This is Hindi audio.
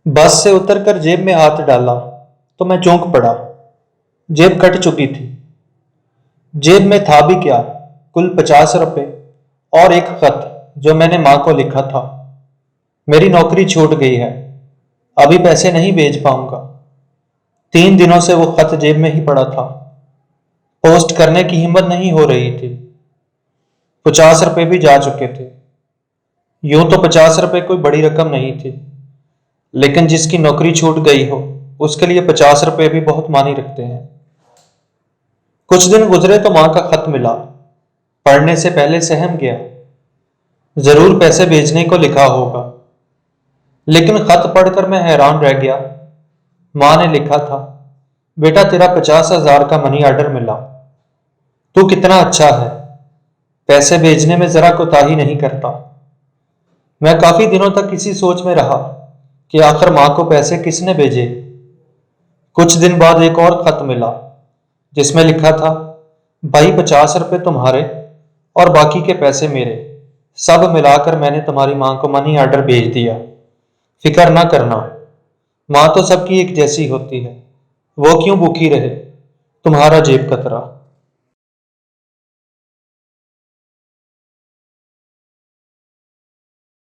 बस से उतरकर जेब में हाथ डाला तो मैं चौंक पड़ा। जेब कट चुकी थी। जेब में था भी क्या, कुल 50 रुपए और एक खत जो मैंने माँ को लिखा था। मेरी नौकरी छूट गई है, अभी पैसे नहीं भेज पाऊंगा। 3 दिनों से वो खत जेब में ही पड़ा था। पोस्ट करने की हिम्मत नहीं हो रही थी। 50 रुपए भी जा चुके थे। यूं तो 50 रुपए कोई बड़ी रकम नहीं थी, लेकिन जिसकी नौकरी छूट गई हो उसके लिए 50 रुपए भी बहुत मानी रखते हैं। कुछ दिन गुजरे तो माँ का खत मिला। पढ़ने से पहले सहम गया, जरूर पैसे भेजने को लिखा होगा। लेकिन खत पढ़कर मैं हैरान रह गया। माँ ने लिखा था, बेटा तेरा 50,000 का मनी ऑर्डर मिला। तू कितना अच्छा है, पैसे भेजने में जरा कोताही नहीं करता। मैं काफी दिनों तक इसी सोच में रहा कि आखिर माँ को पैसे किसने भेजे। कुछ दिन बाद एक और खत मिला जिसमें लिखा था, भाई 50 रुपए तुम्हारे और बाकी के पैसे मेरे। सब मिलाकर मैंने तुम्हारी माँ को मनी ऑर्डर भेज दिया। फिक्र ना करना, माँ तो सबकी एक जैसी होती है, वो क्यों भूखी रहे, तुम्हारा जेब कतरा।